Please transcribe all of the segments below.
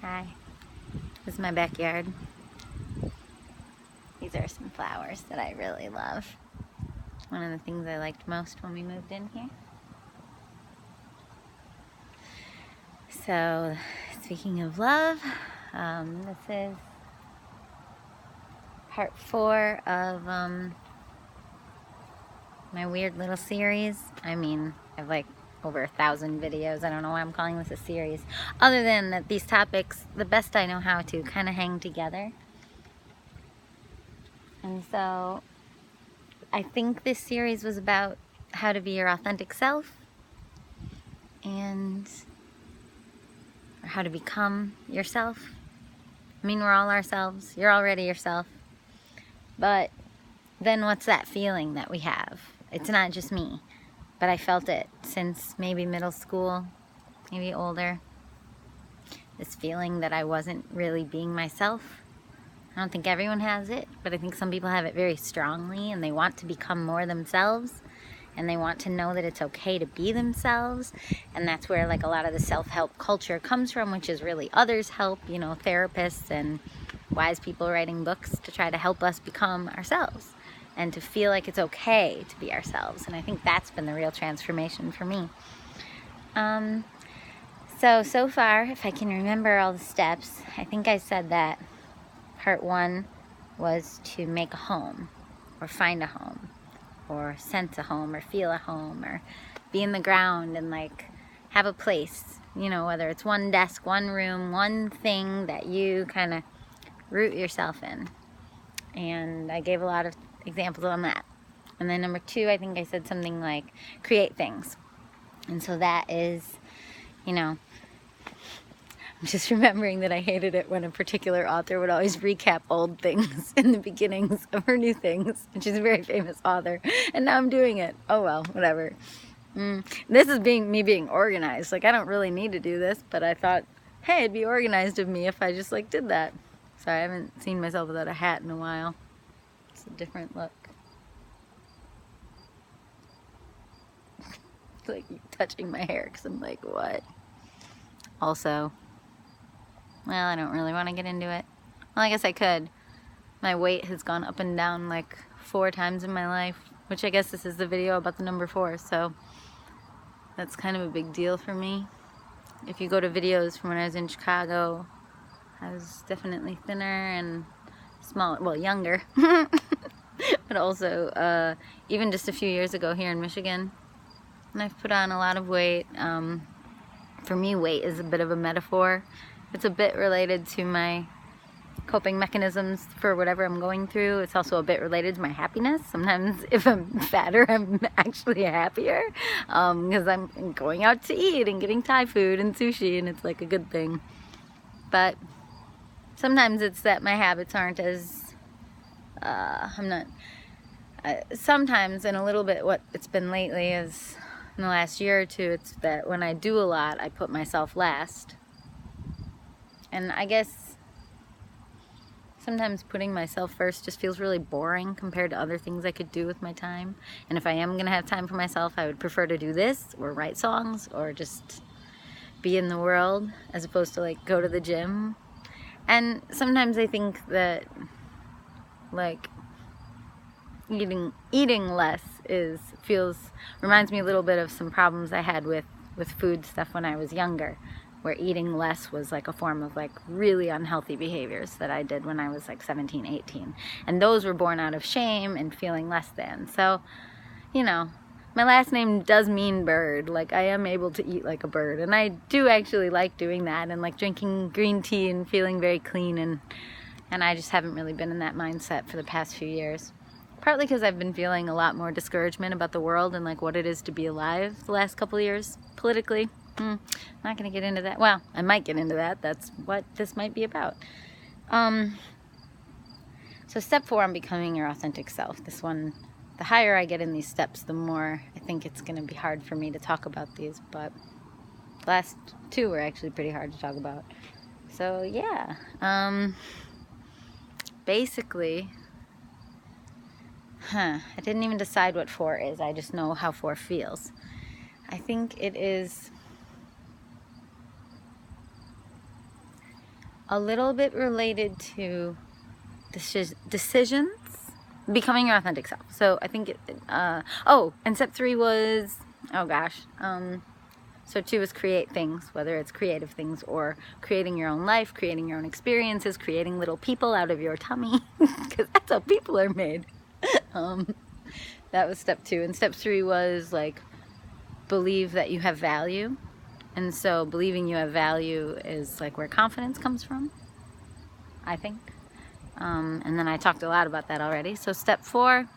Hi. This is my backyard. These are some flowers that I really love. One of the things I liked most when we moved in here. So, speaking of love, this is part 4 of my weird little series. I mean, I have like over 1,000 videos. I don't know why I'm calling this a series. Other than that these topics, the best I know how to, kind of hang together. And so, I think this series was about how to be your authentic self and how to become yourself. I mean, we're all ourselves. You're already yourself. But then what's that feeling that we have? It's not just me, but I felt it since maybe middle school, maybe older. This feeling that I wasn't really being myself. I don't think everyone has it, but I think some people have it very strongly, and they want to become more themselves, and they want to know that it's okay to be themselves. And that's where like a lot of the self-help culture comes from, which is really others help, you know, therapists and wise people writing books to try to help us become ourselves and to feel like it's okay to be ourselves. And I think that's been the real transformation for me. So far, if I can remember all the steps, I think I said that part 1 was to make a home, or find a home, or sense a home, or feel a home, or be in the ground and like have a place, you know, whether it's one desk, one room, one thing that you kind of root yourself in. And I gave a lot of examples on that. And then number 2, I think I said something like create things. And so that is, you know, I'm just remembering that I hated it when a particular author would always recap old things in the beginnings of her new things. And she's a very famous author. And now I'm doing it. Oh well, whatever. This is me being organized. Like, I don't really need to do this, but I thought, hey, it'd be organized of me if I just like did that. Sorry, I haven't seen myself without a hat in a while. It's a different look. It's like touching my hair because I'm like, what? Also, well, I don't really want to get into it. Well, I guess I could. My weight has gone up and down like 4 times in my life, which I guess this is the video about the number 4, so that's kind of a big deal for me. If you go to videos from when I was in Chicago, I was definitely thinner and smaller, well, younger, but also even just a few years ago here in Michigan. And I've put on a lot of weight. For me, weight is a bit of a metaphor. It's a bit related to my coping mechanisms for whatever I'm going through. It's also a bit related to my happiness. Sometimes if I'm fatter, I'm actually happier because I'm going out to eat and getting Thai food and sushi, and it's like a good thing. But sometimes it's that my habits aren't as, sometimes, and a little bit what it's been lately is, in the last year or 2, it's that when I do a lot, I put myself last. And I guess sometimes putting myself first just feels really boring compared to other things I could do with my time. And if I am going to have time for myself, I would prefer to do this, or write songs, or just be in the world, as opposed to like go to the gym. And sometimes I think that like eating less reminds me a little bit of some problems I had with food stuff when I was younger, where eating less was like a form of like really unhealthy behaviors that I did when I was like 17, 18. And those were born out of shame and feeling less than. So, you know, my last name does mean bird. Like, I am able to eat like a bird. And I do actually like doing that, and like drinking green tea and feeling very clean. And I just haven't really been in that mindset for the past few years. Partly because I've been feeling a lot more discouragement about the world and like what it is to be alive the last couple of years, politically. I'm not going to get into that. Well, I might get into that. That's what this might be about. So step 4 on becoming your authentic self. This one, the higher I get in these steps, the more I think it's going to be hard for me to talk about these. But the last 2 were actually pretty hard to talk about. So yeah. Basically, I didn't even decide what 4 is. I just know how 4 feels. I think it is a little bit related to decisions, becoming your authentic self. So I think and step 3 was, so 2 is create things, whether it's creative things or creating your own life, creating your own experiences, creating little people out of your tummy, because that's how people are made. That was step 2. And step 3 was like, believe that you have value. And so believing you have value is like where confidence comes from, I think. And then I talked a lot about that already. So step 4,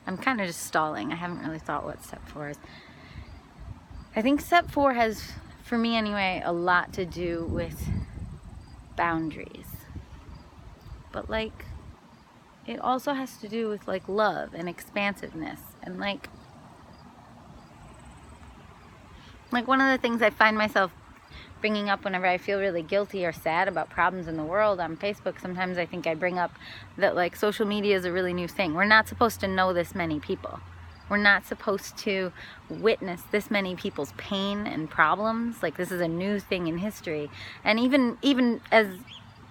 I'm kind of just stalling. I haven't really thought what step 4 is. I think step 4 has, for me anyway, a lot to do with boundaries. But like, it also has to do with like love and expansiveness. And like one of the things I find myself bringing up whenever I feel really guilty or sad about problems in the world on Facebook, sometimes I think I bring up that like social media is a really new thing. We're not supposed to know this many people. We're not supposed to witness this many people's pain and problems. Like, this is a new thing in history. And even as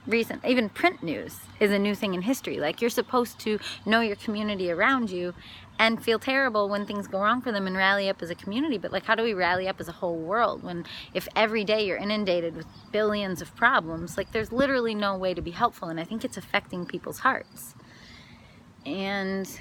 recent, even print news is a new thing in history. Like, you're supposed to know your community around you and feel terrible when things go wrong for them and rally up as a community. But like, how do we rally up as a whole world when, if every day you're inundated with billions of problems, like there's literally no way to be helpful. And I think it's affecting people's hearts. And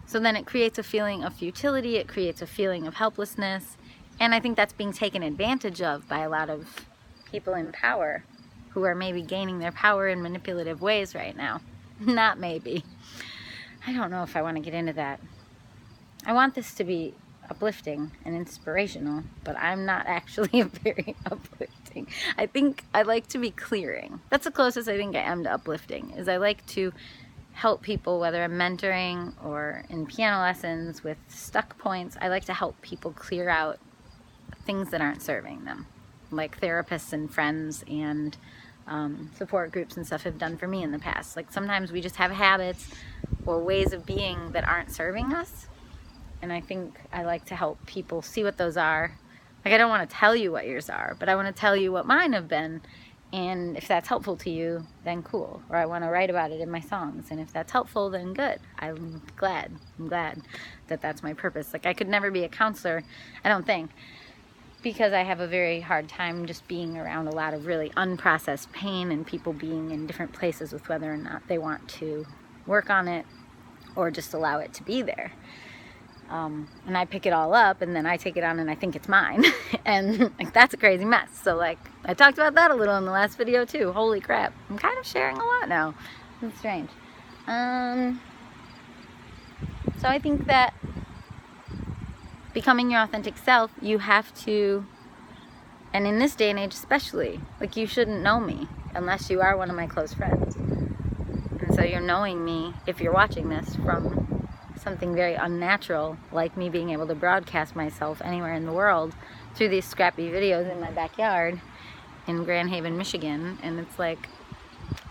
so then it creates a feeling of futility, it creates a feeling of helplessness, and I think that's being taken advantage of by a lot of people in power who are maybe gaining their power in manipulative ways right now. Not maybe. I don't know if I want to get into that. I want this to be uplifting and inspirational, but I'm not actually very uplifting. I think I like to be clearing. That's the closest I think I am to uplifting, is I like to help people, whether I'm mentoring or in piano lessons with stuck points. I like to help people clear out things that aren't serving them, like therapists and friends and support groups and stuff have done for me in the past. Like, sometimes we just have habits or ways of being that aren't serving us, and I think I like to help people see what those are. Like, I don't want to tell you what yours are, but I want to tell you what mine have been. And if that's helpful to you, then cool. Or I want to write about it in my songs. And if that's helpful, then good. I'm glad that that's my purpose. Like, I could never be a counselor, I don't think, because I have a very hard time just being around a lot of really unprocessed pain and people being in different places with whether or not they want to work on it or just allow it to be there. And I pick it all up and then I take it on and I think it's mine. And like, that's a crazy mess. So like, I talked about that a little in the last video too. Holy crap. I'm kind of sharing a lot now. It's strange. So I think that becoming your authentic self, you have to, and in this day and age especially, like, you shouldn't know me unless you are one of my close friends. And so you're knowing me, if you're watching this, from something very unnatural, like me being able to broadcast myself anywhere in the world through these scrappy videos in my backyard in Grand Haven, Michigan. And it's like,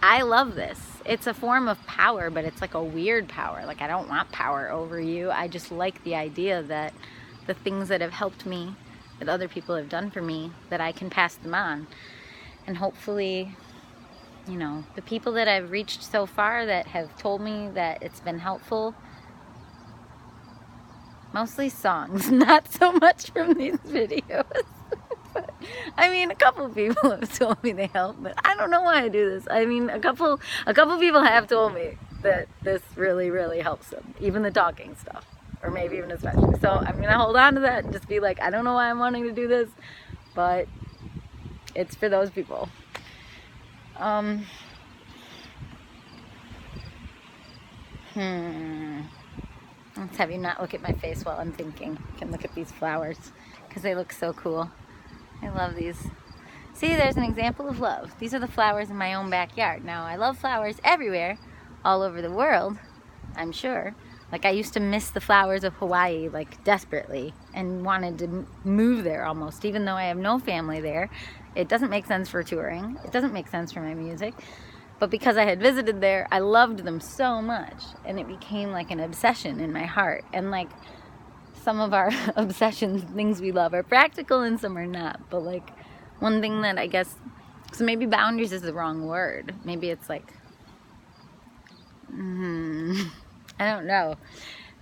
I love this. It's a form of power, but it's like a weird power. Like, I don't want power over you. I just like the idea that the things that have helped me, that other people have done for me, that I can pass them on. And hopefully, you know, the people that I've reached so far that have told me that it's been helpful, mostly songs, not so much from these videos. But, I mean, a couple people have told me they help, but I don't know why I do this. I mean, a couple people have told me that this really, really helps them, even the talking stuff, or maybe even especially. So I'm gonna hold on to that and just be like, I don't know why I'm wanting to do this, but it's for those people. Let's have you not look at my face while I'm thinking. You can look at these flowers because they look so cool. I love these. See, there's an example of love. These are the flowers in my own backyard. Now, I love flowers everywhere, all over the world, I'm sure. Like, I used to miss the flowers of Hawaii, like, desperately, and wanted to move there almost, even though I have no family there. It doesn't make sense for touring. It doesn't make sense for my music. But because I had visited there, I loved them so much, and it became like an obsession in my heart. And like, some of our obsessions, things we love, are practical and some are not. But like, one thing that I guess So maybe boundaries is the wrong word. Maybe it's like, I don't know.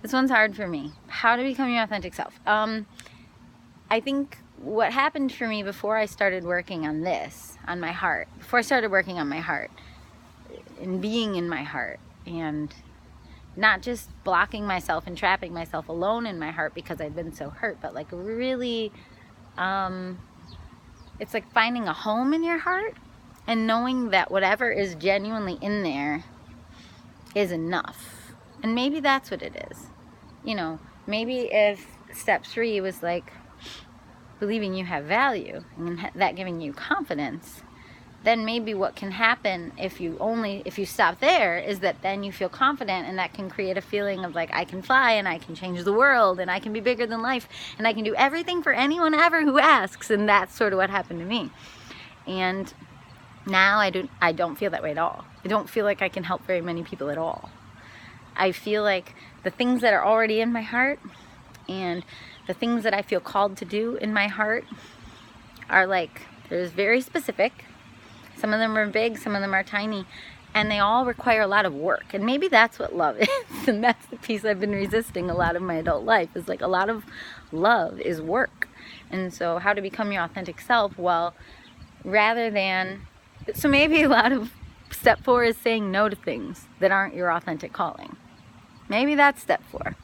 This one's hard for me. How to become your authentic self. I think what happened for me before I started working on this, on my heart, before I started working on my heart and being in my heart and not just blocking myself and trapping myself alone in my heart because I'd been so hurt, but like really, it's like finding a home in your heart and knowing that whatever is genuinely in there is enough. And maybe that's what it is. You know, maybe if step 3 was like believing you have value and that giving you confidence, then maybe what can happen if you stop there is that then you feel confident, and that can create a feeling of like, I can fly and I can change the world and I can be bigger than life and I can do everything for anyone ever who asks. And that's sort of what happened to me. And now I don't feel that way at all. I don't feel like I can help very many people at all. I feel like the things that are already in my heart and the things that I feel called to do in my heart are like, there's very specific. Some of them are big, some of them are tiny, and they all require a lot of work. And maybe that's what love is. And that's the piece I've been resisting a lot of my adult life, is like a lot of love is work. And so how to become your authentic self? Well, so maybe a lot of step 4 is saying no to things that aren't your authentic calling. Maybe that's step 4.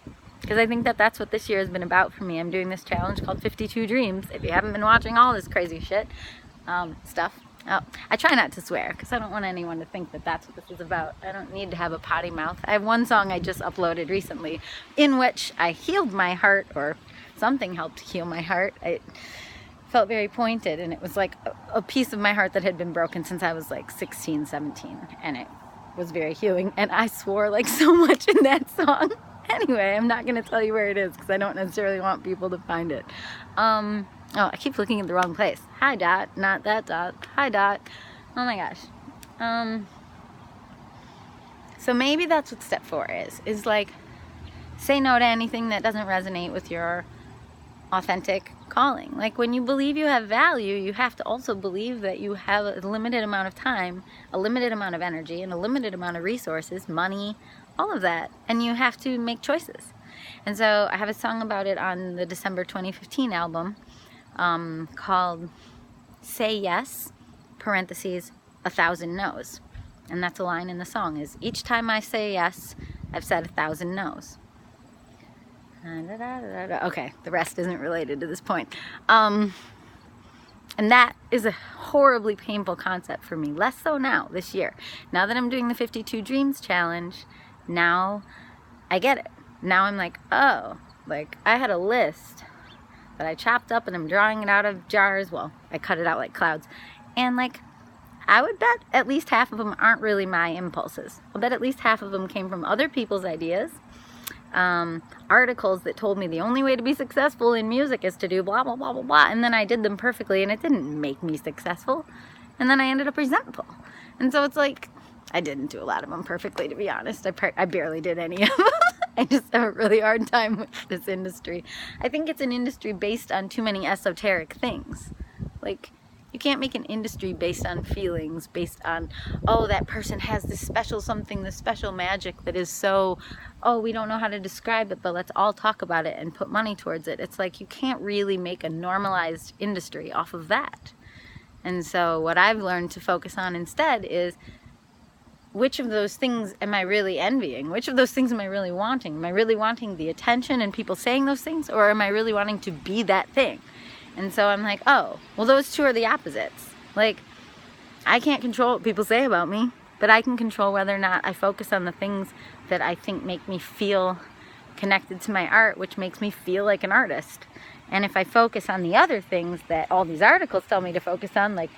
Because I think that that's what this year has been about for me. I'm doing this challenge called 52 Dreams. If you haven't been watching all this crazy shit, stuff. Oh, I try not to swear because I don't want anyone to think that that's what this is about. I don't need to have a potty mouth. I have one song I just uploaded recently in which I healed my heart, or something helped heal my heart. I felt very pointed, and it was like a piece of my heart that had been broken since I was like 16, 17, and it was very healing. And I swore like so much in that song. Anyway, I'm not going to tell you where it is because I don't necessarily want people to find it. Oh, I keep looking at the wrong place. Hi, Dot. Not that Dot. Hi, Dot. Oh my gosh. So maybe that's what step 4 is like, say no to anything that doesn't resonate with your authentic calling. Like when you believe you have value, you have to also believe that you have a limited amount of time, a limited amount of energy, and a limited amount of resources, money, all of that. And you have to make choices. And so I have a song about it on the December 2015 album called Say Yes, parentheses, 1,000 no's. And that's a line in the song, is each time I say yes, I've said 1,000 no's. Okay, the rest isn't related to this point. And that is a horribly painful concept for me. Less so now, this year. Now that I'm doing the 52 Dreams Challenge, now I get it. Now I'm like, oh, like I had a list that I chopped up and I'm drawing it out of jars. Well, I cut it out like clouds. And like, I would bet at least half of them aren't really my impulses. I'll bet at least half of them came from other people's ideas. Articles that told me the only way to be successful in music is to do blah, blah, blah, blah, blah. And then I did them perfectly and it didn't make me successful. And then I ended up resentful. And so it's like, I didn't do a lot of them perfectly, to be honest. I barely did any of them. I just have a really hard time with this industry. I think it's an industry based on too many esoteric things. Like, you can't make an industry based on feelings, based on, oh, that person has this special something, this special magic that is so, oh, we don't know how to describe it, but let's all talk about it and put money towards it. It's like you can't really make a normalized industry off of that. And so what I've learned to focus on instead is, which of those things am I really envying? Which of those things am I really wanting? Am I really wanting the attention and people saying those things, or am I really wanting to be that thing? And so I'm like, oh, well, those two are the opposites. Like, I can't control what people say about me, but I can control whether or not I focus on the things that I think make me feel connected to my art, which makes me feel like an artist. And if I focus on the other things that all these articles tell me to focus on, like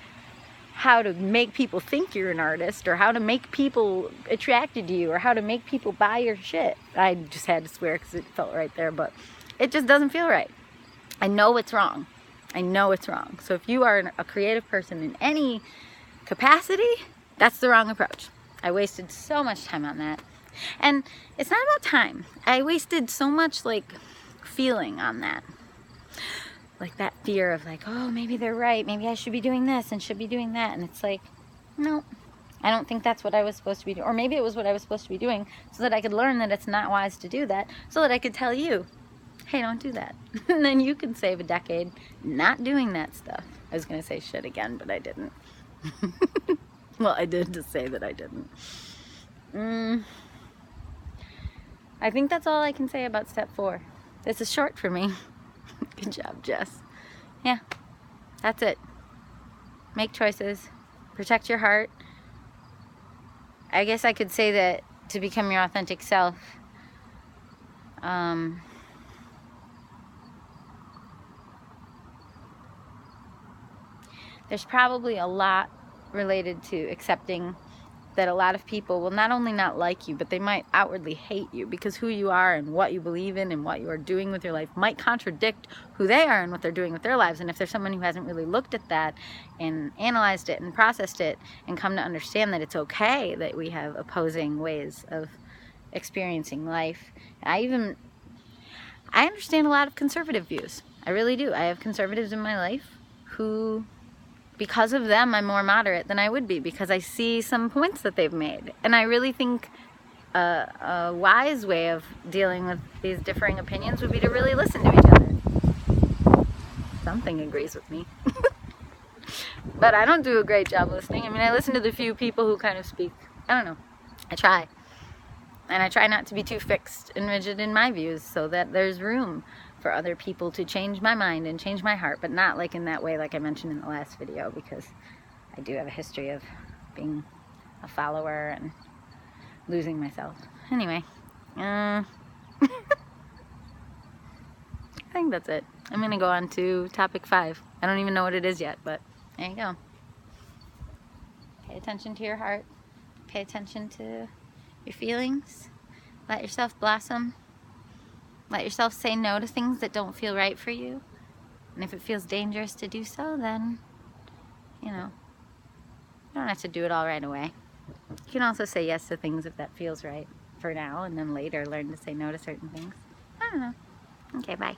how to make people think you're an artist, or how to make people attracted to you, or how to make people buy your shit. I just had to swear because it felt right there, but it just doesn't feel right. I know it's wrong. I know it's wrong. So if you are a creative person in any capacity, that's the wrong approach. I wasted so much time on that. And it's not about time. I wasted so much like feeling on that. like that fear of like, oh, maybe they're right, maybe I should be doing this and should be doing that, and it's like, no, I don't think that's what I was supposed to be doing. Or maybe it was what I was supposed to be doing so that I could learn that it's not wise to do that, so that I could tell you, hey, don't do that. And then you can save a decade not doing that stuff. I was going to say shit again, but I didn't. Well, I did just say that I didn't. I think that's all I can say about step 4. This is short for me. Good job, Jess. Yeah, that's it. Make choices. Protect your heart. I guess I could say that to become your authentic self, there's probably a lot related to accepting that a lot of people will not only not like you, but they might outwardly hate you, because who you are and what you believe in and what you are doing with your life might contradict who they are and what they're doing with their lives. And if there's someone who hasn't really looked at that and analyzed it and processed it and come to understand that it's okay that we have opposing ways of experiencing life. I understand a lot of conservative views. I really do. I have conservatives in my life who, because of them, I'm more moderate than I would be, because I see some points that they've made. And I really think a wise way of dealing with these differing opinions would be to really listen to each other. Something agrees with me. But I don't do a great job listening. I mean, I listen to the few people who kind of speak. I don't know. I try. And I try not to be too fixed and rigid in my views, so that there's room for other people to change my mind and change my heart, but not like in that way like I mentioned in the last video, because I do have a history of being a follower and losing myself. Anyway, I think that's it. I'm gonna go on to topic 5. I don't even know what it is yet, but there you go. Pay attention to your heart. Pay attention to your feelings. Let yourself blossom. Let yourself say no to things that don't feel right for you. And if it feels dangerous to do so, then, you don't have to do it all right away. You can also say yes to things if that feels right for now, and then later learn to say no to certain things. I don't know. Okay, bye.